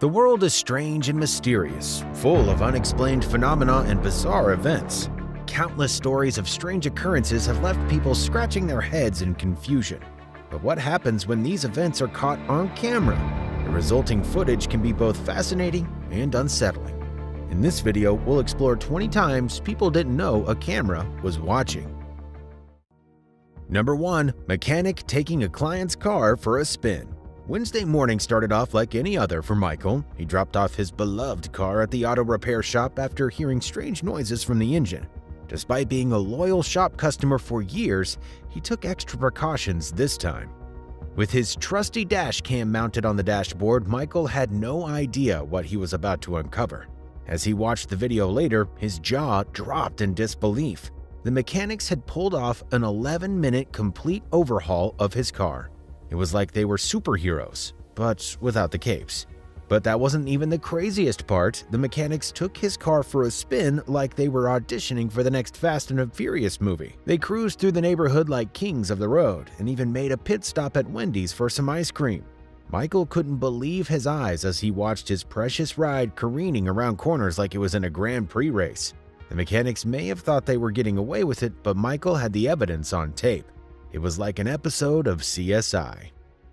The world is strange and mysterious, full of unexplained phenomena and bizarre events. Countless stories of strange occurrences have left people scratching their heads in confusion. But what happens when these events are caught on camera? The resulting footage can be both fascinating and unsettling. In this video, we'll explore 20 times people didn't know a camera was watching. Number 1. Mechanic taking a client's car for a spin. Wednesday morning started off like any other for Michael. He dropped off his beloved car at the auto repair shop after hearing strange noises from the engine. Despite being a loyal shop customer for years, he took extra precautions this time. With his trusty dash cam mounted on the dashboard, Michael had no idea what he was about to uncover. As he watched the video later, his jaw dropped in disbelief. The mechanics had pulled off an 11-minute complete overhaul of his car. It was like they were superheroes, but without the capes. But that wasn't even the craziest part. The mechanics took his car for a spin like they were auditioning for the next Fast and Furious movie. They cruised through the neighborhood like kings of the road and even made a pit stop at Wendy's for some ice cream. Michael couldn't believe his eyes as he watched his precious ride careening around corners like it was in a Grand Prix race. The mechanics may have thought they were getting away with it, but Michael had the evidence on tape. It was like an episode of CSI.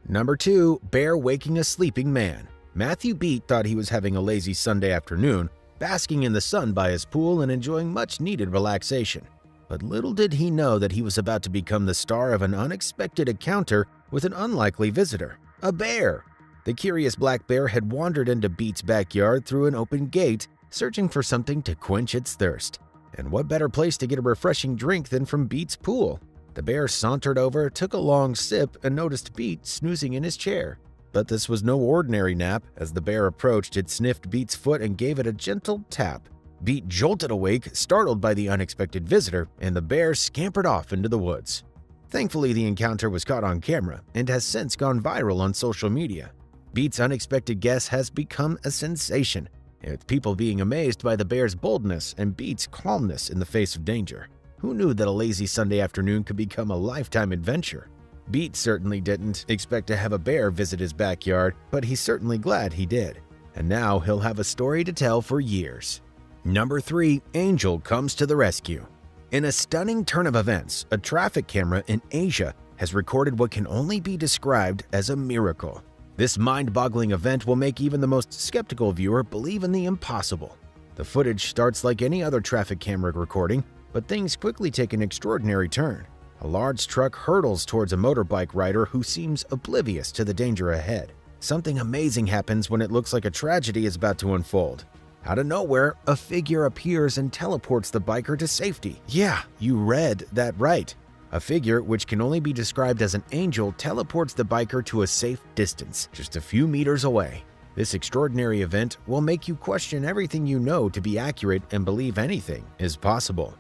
Number 2. Bear waking a sleeping man. Matthew Beat thought he was having a lazy Sunday afternoon, basking in the sun by his pool and enjoying much-needed relaxation. But little did he know that he was about to become the star of an unexpected encounter with an unlikely visitor, a bear. The curious black bear had wandered into Beat's backyard through an open gate, searching for something to quench its thirst. And what better place to get a refreshing drink than from Beat's pool? The bear sauntered over, took a long sip, and noticed Beat snoozing in his chair. But this was no ordinary nap. As the bear approached, it sniffed Beat's foot and gave it a gentle tap. Beat jolted awake, startled by the unexpected visitor, and the bear scampered off into the woods. Thankfully, the encounter was caught on camera and has since gone viral on social media. Beat's unexpected guest has become a sensation, with people being amazed by the bear's boldness and Beat's calmness in the face of danger. Who knew that a lazy Sunday afternoon could become a lifetime adventure? Beat certainly didn't expect to have a bear visit his backyard, but he's certainly glad he did. And now he'll have a story to tell for years. Number 3. Angel comes to the rescue. In a stunning turn of events, a traffic camera in Asia has recorded what can only be described as a miracle. This mind-boggling event will make even the most skeptical viewer believe in the impossible. The footage starts like any other traffic camera recording, but things quickly take an extraordinary turn. A large truck hurtles towards a motorbike rider who seems oblivious to the danger ahead. Something amazing happens when it looks like a tragedy is about to unfold. Out of nowhere, a figure appears and teleports the biker to safety. Yeah, you read that right. A figure, which can only be described as an angel, teleports the biker to a safe distance, just a few meters away. This extraordinary event will make you question everything you know to be accurate and believe anything is possible.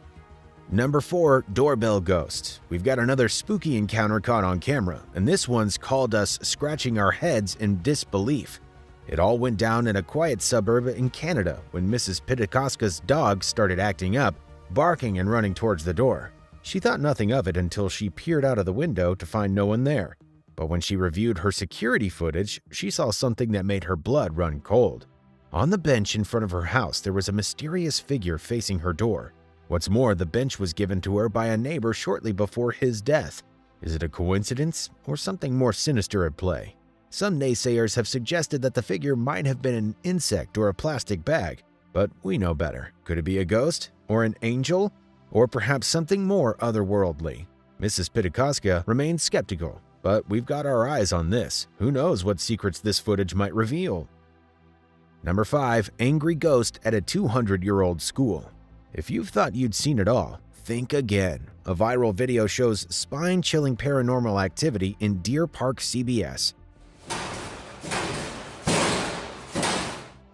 Number 4. Doorbell ghost. We've got another spooky encounter caught on camera, and this one's called us scratching our heads in disbelief. It all went down in a quiet suburb in Canada when Mrs. Pitikoska's dog started acting up, barking and running towards the door. She thought nothing of it until she peered out of the window to find no one there. But when she reviewed her security footage, she saw something that made her blood run cold. On the bench in front of her house, there was a mysterious figure facing her door. What's more, the bench was given to her by a neighbor shortly before his death. Is it a coincidence or something more sinister at play? Some naysayers have suggested that the figure might have been an insect or a plastic bag, but we know better. Could it be a ghost or an angel or perhaps something more otherworldly? Mrs. Pitikoska remains skeptical, but we've got our eyes on this. Who knows what secrets this footage might reveal? Number 5. Angry ghost at a 200-year-old school. If you've thought you'd seen it all, think again. A viral video shows spine-chilling paranormal activity in Deer Park, CBS.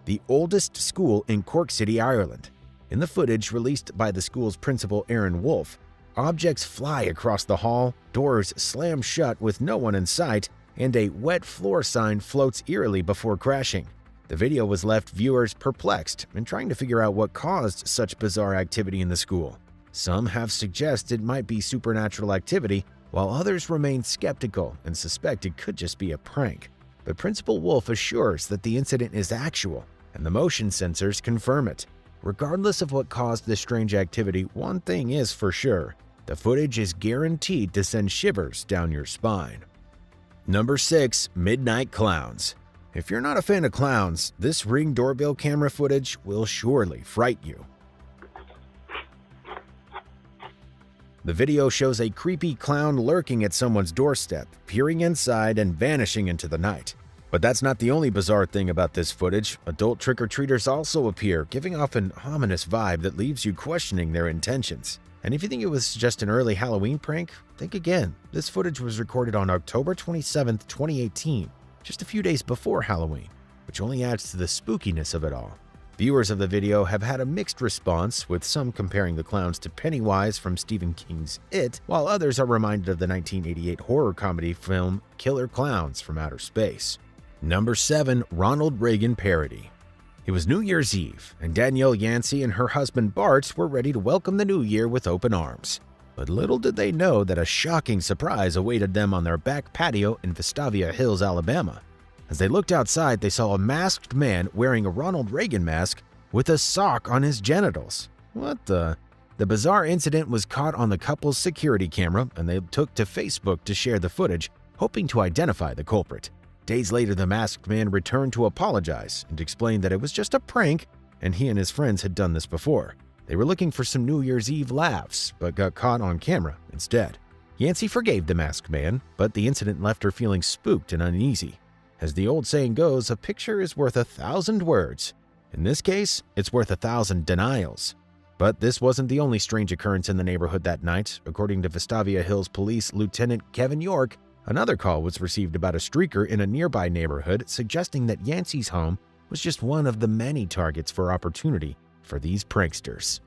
The oldest school in Cork City, Ireland. In the footage released by the school's principal, Aaron Wolfe, objects fly across the hall, doors slam shut with no one in sight, and a wet floor sign floats eerily before crashing. The video was left viewers perplexed and trying to figure out what caused such bizarre activity in the school. Some have suggested it might be supernatural activity, while others remain skeptical and suspect it could just be a prank. but Principal Wolf assures that the incident is actual, and the motion sensors confirm it. Regardless of what caused this strange activity, one thing is for sure: the footage is guaranteed to send shivers down your spine. Number 6. Midnight Clowns. If you're not a fan of clowns, this Ring doorbell camera footage will surely fright you. The video shows a creepy clown lurking at someone's doorstep, peering inside and vanishing into the night. But that's not the only bizarre thing about this footage. Adult trick-or-treaters also appear, giving off an ominous vibe that leaves you questioning their intentions. And if you think it was just an early Halloween prank, think again. This footage was recorded on October 27, 2018, just a few days before Halloween, which only adds to the spookiness of it all. Viewers of the video have had a mixed response, with some comparing the clowns to Pennywise from Stephen King's It, while others are reminded of the 1988 horror comedy film Killer Clowns from Outer Space. Number 7. Ronald Reagan Parody. It was New Year's Eve, and Danielle Yancey and her husband Bart were ready to welcome the new year with open arms. But little did they know that a shocking surprise awaited them on their back patio in Vestavia Hills, Alabama. As they looked outside, they saw a masked man wearing a Ronald Reagan mask with a sock on his genitals. What the? The bizarre incident was caught on the couple's security camera, and they took to Facebook to share the footage, hoping to identify the culprit. Days later, the masked man returned to apologize and explained that it was just a prank, and he and his friends had done this before. They were looking for some New Year's Eve laughs, but got caught on camera instead. Yancey forgave the masked man, but the incident left her feeling spooked and uneasy. As the old saying goes, a picture is worth 1,000 words. In this case, it's worth 1,000 denials. But this wasn't the only strange occurrence in the neighborhood that night. According to Vestavia Hills Police Lieutenant Kevin York, another call was received about a streaker in a nearby neighborhood, suggesting that Yancey's home was just one of the many targets for opportunity for these pranksters.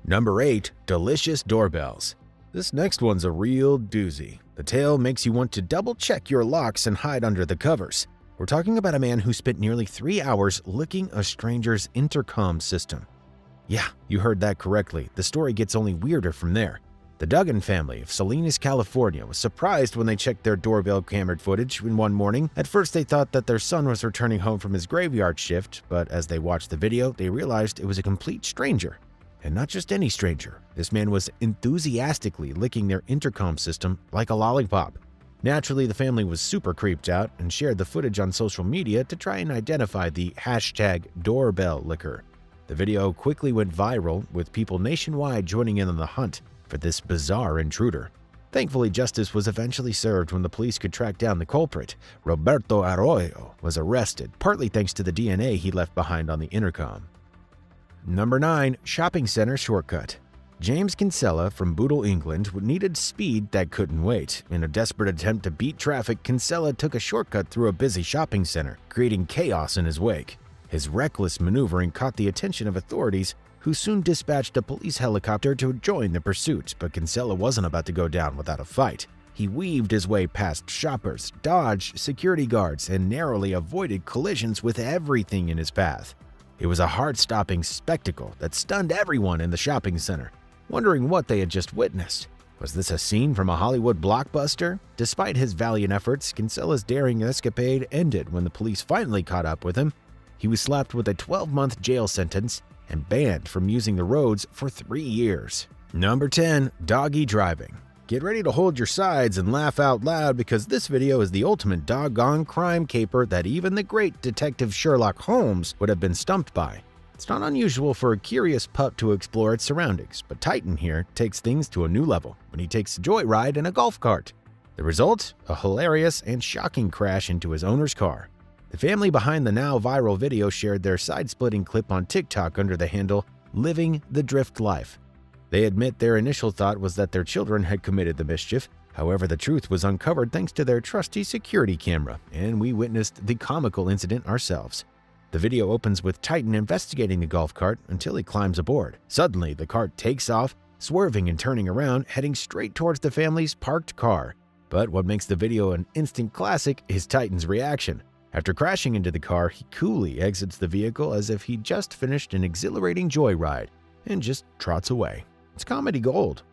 Number 8. Delicious Doorbells. This next one's a real doozy. The tale makes you want to double-check your locks and hide under the covers. We're talking about a man who spent nearly 3 hours licking a stranger's intercom system. Yeah, you heard that correctly. The story gets only weirder from there. The Duggan family of Salinas, California was surprised when they checked their doorbell camera footage one morning. At first, they thought that their son was returning home from his graveyard shift, but as they watched the video, they realized it was a complete stranger. And not just any stranger. This man was enthusiastically licking their intercom system like a lollipop. Naturally, the family was super creeped out and shared the footage on social media to try and identify the #doorbell licker. The video quickly went viral, with people nationwide joining in on the hunt for this bizarre intruder. Thankfully, justice was eventually served when the police could track down the culprit. Roberto Arroyo was arrested, partly thanks to the DNA he left behind on the intercom. Number 9. Shopping Center Shortcut. James Kinsella from Bootle, England, needed speed that couldn't wait. In a desperate attempt to beat traffic, Kinsella took a shortcut through a busy shopping center, creating chaos in his wake. His reckless maneuvering caught the attention of authorities, who soon dispatched a police helicopter to join the pursuit, but Kinsella wasn't about to go down without a fight. He weaved his way past shoppers, dodged security guards, and narrowly avoided collisions with everything in his path. It was a heart-stopping spectacle that stunned everyone in the shopping center, wondering what they had just witnessed. Was this a scene from a Hollywood blockbuster? Despite his valiant efforts, Kinsella's daring escapade ended when the police finally caught up with him. He was slapped with a 12-month jail sentence and banned from using the roads for 3 years. Number 10. Doggy Driving. Get ready to hold your sides and laugh out loud, because this video is the ultimate doggone crime caper that even the great Detective Sherlock Holmes would have been stumped by. It's not unusual for a curious pup to explore its surroundings, but Titan here takes things to a new level when he takes a joyride in a golf cart. The result? A hilarious and shocking crash into his owner's car. The family behind the now viral video shared their side-splitting clip on TikTok under the handle "Living the Drift Life." They admit their initial thought was that their children had committed the mischief. However, the truth was uncovered thanks to their trusty security camera, and we witnessed the comical incident ourselves. The video opens with Titan investigating the golf cart until he climbs aboard. Suddenly, the cart takes off, swerving and turning around, heading straight towards the family's parked car. But what makes the video an instant classic is Titan's reaction. After crashing into the car, he coolly exits the vehicle as if he'd just finished an exhilarating joyride and just trots away. It's comedy gold.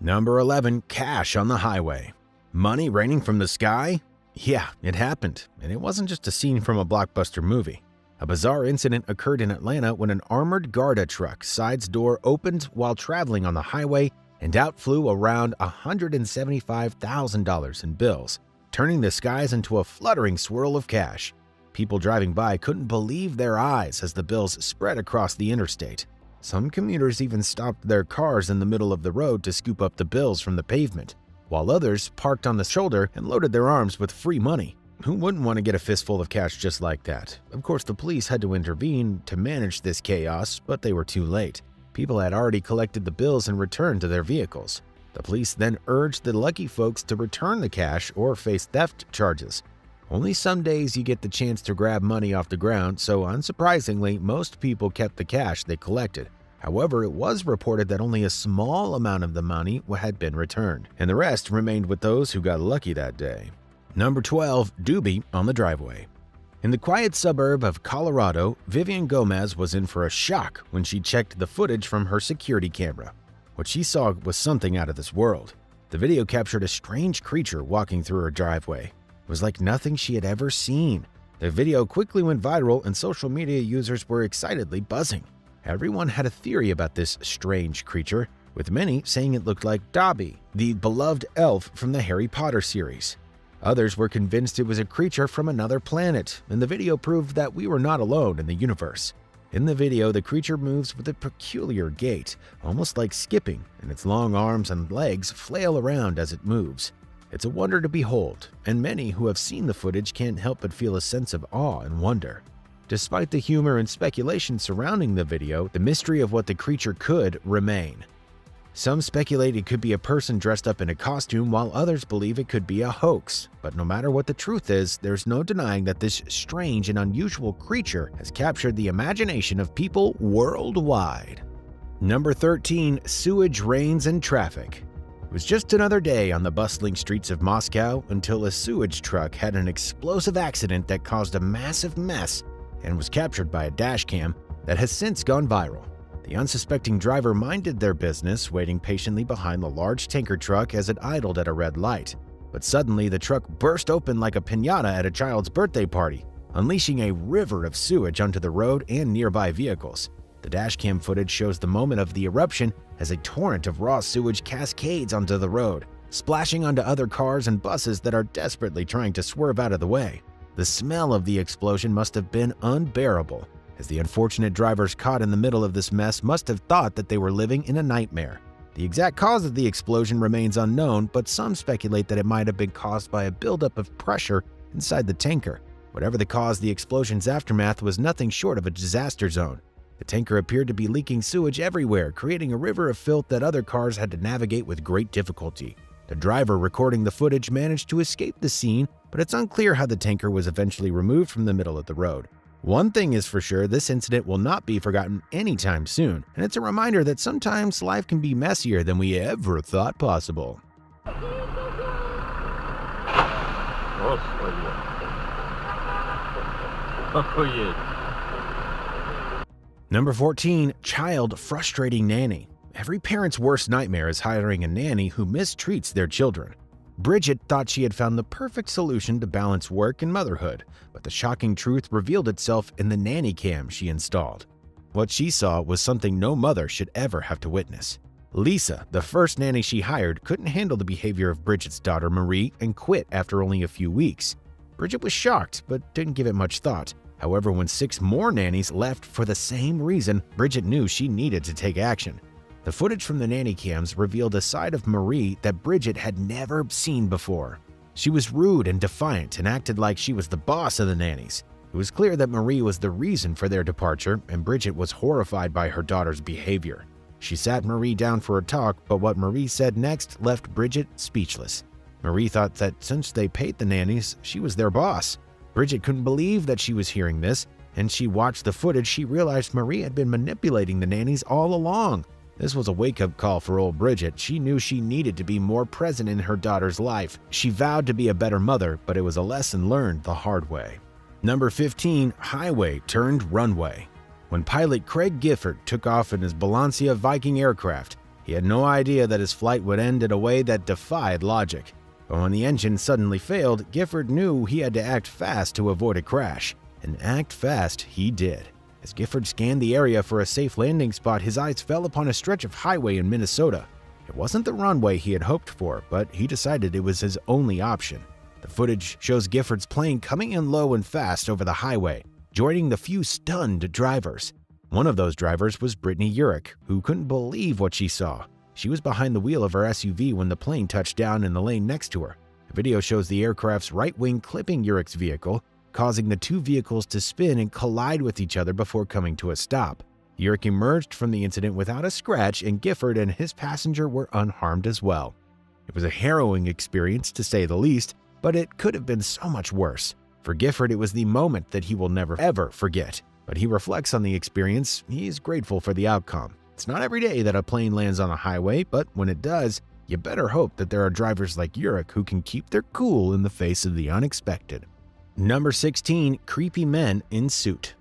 Number 11. Cash on the Highway. Money raining from the sky? Yeah, it happened, and it wasn't just a scene from a blockbuster movie. A bizarre incident occurred in Atlanta when an armored Garda truck side's door opened while traveling on the highway and out flew around $175,000 in bills, turning the skies into a fluttering swirl of cash. People driving by couldn't believe their eyes as the bills spread across the interstate. Some commuters even stopped their cars in the middle of the road to scoop up the bills from the pavement, while others parked on the shoulder and loaded their arms with free money. Who wouldn't want to get a fistful of cash just like that? Of course, the police had to intervene to manage this chaos, but they were too late. People had already collected the bills and returned to their vehicles. The police then urged the lucky folks to return the cash or face theft charges. Only some days you get the chance to grab money off the ground, so unsurprisingly, most people kept the cash they collected. However, it was reported that only a small amount of the money had been returned, and the rest remained with those who got lucky that day. Number 12. Doobie on the driveway. In the quiet suburb of Colorado, Vivian Gomez was in for a shock when she checked the footage from her security camera. What she saw was something out of this world. The video captured a strange creature walking through her driveway. It was like nothing she had ever seen. The video quickly went viral and social media users were excitedly buzzing. Everyone had a theory about this strange creature, with many saying it looked like Dobby, the beloved elf from the Harry Potter series. Others were convinced it was a creature from another planet, and the video proved that we were not alone in the universe. In the video, the creature moves with a peculiar gait, almost like skipping, and its long arms and legs flail around as it moves. It's a wonder to behold, and many who have seen the footage can't help but feel a sense of awe and wonder. Despite the humor and speculation surrounding the video, the mystery of what the creature could remain. Some speculate it could be a person dressed up in a costume, while others believe it could be a hoax. But no matter what the truth is, there's no denying that this strange and unusual creature has captured the imagination of people worldwide. Number 13. Sewage rains and traffic. It was just another day on the bustling streets of Moscow until a sewage truck had an explosive accident that caused a massive mess and was captured by a dashcam that has since gone viral. The unsuspecting driver minded their business, waiting patiently behind the large tanker truck as it idled at a red light. But suddenly, the truck burst open like a piñata at a child's birthday party, unleashing a river of sewage onto the road and nearby vehicles. The dashcam footage shows the moment of the eruption as a torrent of raw sewage cascades onto the road, splashing onto other cars and buses that are desperately trying to swerve out of the way. The smell of the explosion must have been unbearable, as the unfortunate drivers caught in the middle of this mess must have thought that they were living in a nightmare. The exact cause of the explosion remains unknown, but some speculate that it might have been caused by a buildup of pressure inside the tanker. Whatever the cause, the explosion's aftermath was nothing short of a disaster zone. The tanker appeared to be leaking sewage everywhere, creating a river of filth that other cars had to navigate with great difficulty. The driver recording the footage managed to escape the scene, but it's unclear how the tanker was eventually removed from the middle of the road. One thing is for sure, this incident will not be forgotten anytime soon, and it's a reminder that sometimes life can be messier than we ever thought possible. Number 14. Child frustrating nanny. Every parent's worst nightmare is hiring a nanny who mistreats their children. Bridget thought she had found the perfect solution to balance work and motherhood, but the shocking truth revealed itself in the nanny cam she installed. What she saw was something no mother should ever have to witness. Lisa, the first nanny she hired, couldn't handle the behavior of Bridget's daughter Marie and quit after only a few weeks. Bridget was shocked, but didn't give it much thought. However, when 6 more nannies left for the same reason, Bridget knew she needed to take action. The footage from the nanny cams revealed a side of Marie that Bridget had never seen before. She was rude and defiant and acted like she was the boss of the nannies. It was clear that Marie was the reason for their departure, and Bridget was horrified by her daughter's behavior. She sat Marie down for a talk, but what Marie said next left Bridget speechless. Marie thought that since they paid the nannies, she was their boss. Bridget couldn't believe that she was hearing this, and she watched the footage. She realized Marie had been manipulating the nannies all along. This was a wake-up call for old Bridget. She knew she needed to be more present in her daughter's life. She vowed to be a better mother, but it was a lesson learned the hard way. Number 15. Highway turned runway. When pilot Craig Gifford took off in his Balancia Viking aircraft, he had no idea that his flight would end in a way that defied logic. But when the engine suddenly failed, Gifford knew he had to act fast to avoid a crash. And act fast he did. As Gifford scanned the area for a safe landing spot, his eyes fell upon a stretch of highway in Minnesota. It wasn't the runway he had hoped for, but he decided it was his only option. The footage shows Gifford's plane coming in low and fast over the highway, joining the few stunned drivers. One of those drivers was Brittany Urich, who couldn't believe what she saw. She was behind the wheel of her SUV when the plane touched down in the lane next to her. The video shows the aircraft's right wing clipping Urich's vehicle, causing the two vehicles to spin and collide with each other before coming to a stop. Urich emerged from the incident without a scratch, and Gifford and his passenger were unharmed as well. It was a harrowing experience, to say the least, but it could have been so much worse. For Gifford, it was the moment that he will never ever forget. But he reflects on the experience. He is grateful for the outcome. It's not every day that a plane lands on a highway, but when it does, you better hope that there are drivers like Urich who can keep their cool in the face of the unexpected. Number 16. Creepy men in suit.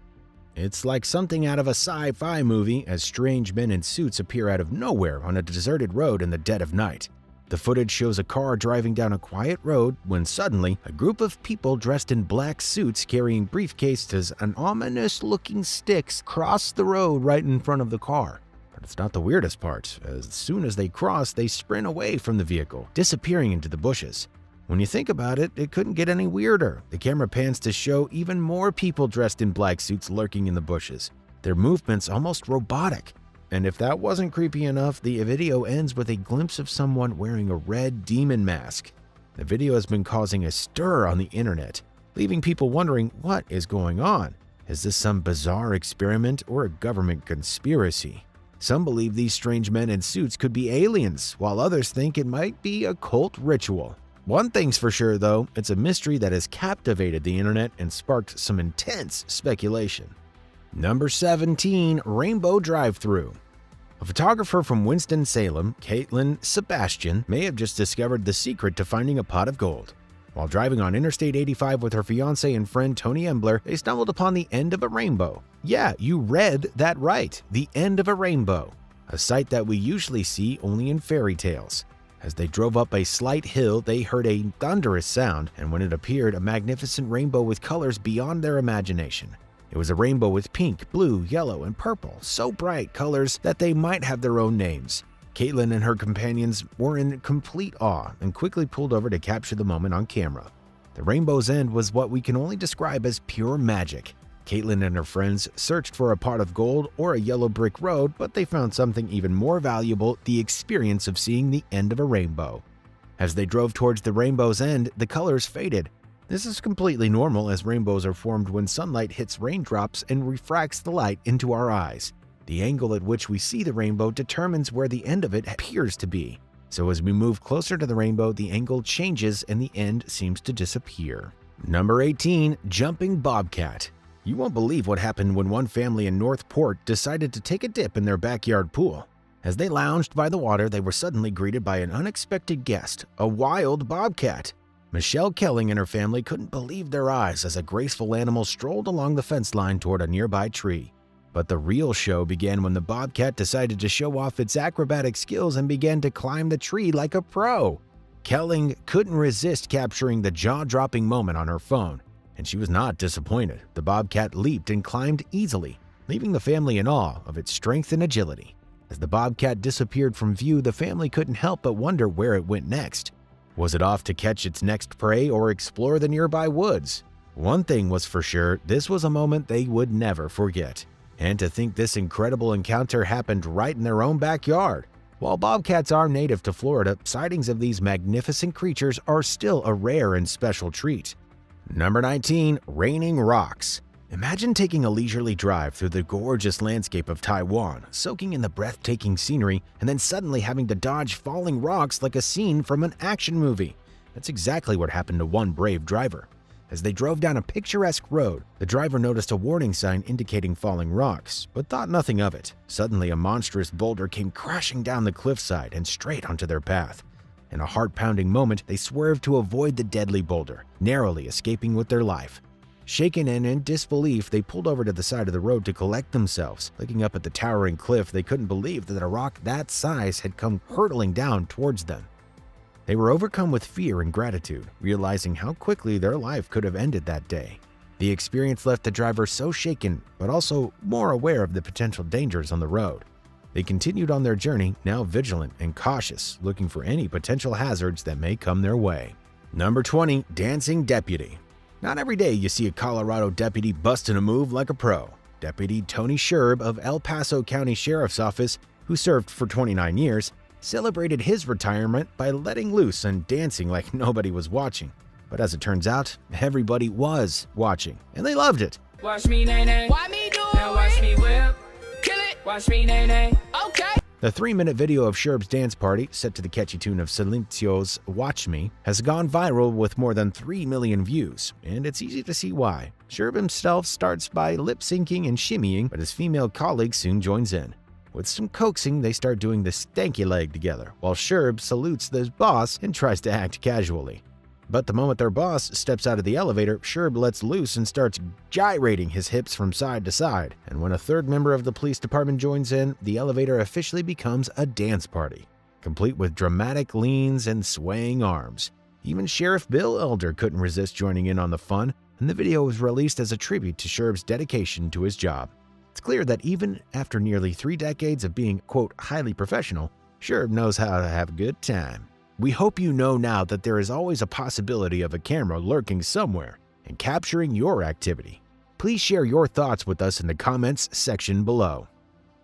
It's like something out of a sci-fi movie as strange men in suits appear out of nowhere on a deserted road in the dead of night. The footage shows a car driving down a quiet road when suddenly a group of people dressed in black suits carrying briefcases and ominous-looking sticks cross the road right in front of the car. But it's not the weirdest part. As soon as they cross, they sprint away from the vehicle, disappearing into the bushes. When you think about it, it couldn't get any weirder. The camera pans to show even more people dressed in black suits lurking in the bushes, their movements almost robotic. And if that wasn't creepy enough, the video ends with a glimpse of someone wearing a red demon mask. The video has been causing a stir on the internet, leaving people wondering what is going on. Is this some bizarre experiment or a government conspiracy? Some believe these strange men in suits could be aliens, while others think it might be a cult ritual. One thing's for sure, though, it's a mystery that has captivated the internet and sparked some intense speculation. Number 17. Rainbow Drive-Thru. A photographer from Winston-Salem, Caitlin Sebastian, may have just discovered the secret to finding a pot of gold. While driving on Interstate 85 with her fiancé and friend Tony Embler, they stumbled upon the end of a rainbow. Yeah, you read that right, the end of a rainbow, a sight that we usually see only in fairy tales. As they drove up a slight hill, they heard a thunderous sound, and when it appeared, a magnificent rainbow with colors beyond their imagination. It was a rainbow with pink, blue, yellow, and purple, so bright colors that they might have their own names. Caitlin and her companions were in complete awe and quickly pulled over to capture the moment on camera. The rainbow's end was what we can only describe as pure magic. Caitlin and her friends searched for a pot of gold or a yellow brick road, but they found something even more valuable, the experience of seeing the end of a rainbow. As they drove towards the rainbow's end, the colors faded. This is completely normal as rainbows are formed when sunlight hits raindrops and refracts the light into our eyes. The angle at which we see the rainbow determines where the end of it appears to be. So as we move closer to the rainbow, the angle changes and the end seems to disappear. Number 18. Jumping Bobcat. You won't believe what happened when one family in Northport decided to take a dip in their backyard pool. As they lounged by the water, they were suddenly greeted by an unexpected guest, a wild bobcat. Michelle Kelling and her family couldn't believe their eyes as a graceful animal strolled along the fence line toward a nearby tree. But the real show began when the bobcat decided to show off its acrobatic skills and began to climb the tree like a pro. Kelling couldn't resist capturing the jaw-dropping moment on her phone, and she was not disappointed. The bobcat leaped and climbed easily, leaving the family in awe of its strength and agility. As the bobcat disappeared from view, the family couldn't help but wonder where it went next. Was it off to catch its next prey or explore the nearby woods? One thing was for sure, this was a moment they would never forget. And to think this incredible encounter happened right in their own backyard. While bobcats are native to Florida, sightings of these magnificent creatures are still a rare and special treat. Number 19. Raining Rocks. Imagine taking a leisurely drive through the gorgeous landscape of Taiwan, soaking in the breathtaking scenery, and then suddenly having to dodge falling rocks like a scene from an action movie. That's exactly what happened to one brave driver. As they drove down a picturesque road, the driver noticed a warning sign indicating falling rocks, but thought nothing of it. Suddenly, a monstrous boulder came crashing down the cliffside and straight onto their path. In a heart-pounding moment, they swerved to avoid the deadly boulder, narrowly escaping with their life. Shaken and in disbelief, they pulled over to the side of the road to collect themselves. Looking up at the towering cliff, they couldn't believe that a rock that size had come hurtling down towards them. They were overcome with fear and gratitude, realizing how quickly their life could have ended that day. The experience left the driver so shaken, but also more aware of the potential dangers on the road. They continued on their journey, now vigilant and cautious, looking for any potential hazards that may come their way. Number 20. Dancing Deputy. Not every day you see a Colorado deputy busting a move like a pro. Deputy Tony Sherb of El Paso County Sheriff's Office, who served for 29 years, celebrated his retirement by letting loose and dancing like nobody was watching. But as it turns out, everybody was watching, and they loved it. Watch me, nay-nay. Why me do it? Now watch me whip. Kill it. Watch me, nay-nay. Okay. The 3-minute video of Sherb's dance party, set to the catchy tune of Silencio's Watch Me, has gone viral with more than 3 million views, and it's easy to see why. Sherb himself starts by lip-syncing and shimmying, but his female colleague soon joins in. With some coaxing, they start doing the stanky leg together, while Sherb salutes the boss and tries to act casually. But the moment their boss steps out of the elevator, Sherb lets loose and starts gyrating his hips from side to side. And when a third member of the police department joins in, the elevator officially becomes a dance party, complete with dramatic leans and swaying arms. Even Sheriff Bill Elder couldn't resist joining in on the fun, and the video was released as a tribute to Sherb's dedication to his job. It's clear that even after nearly 3 decades of being, quote, highly professional, Sherb knows how to have a good time. We hope you know now that there is always a possibility of a camera lurking somewhere and capturing your activity. Please share your thoughts with us in the comments section below.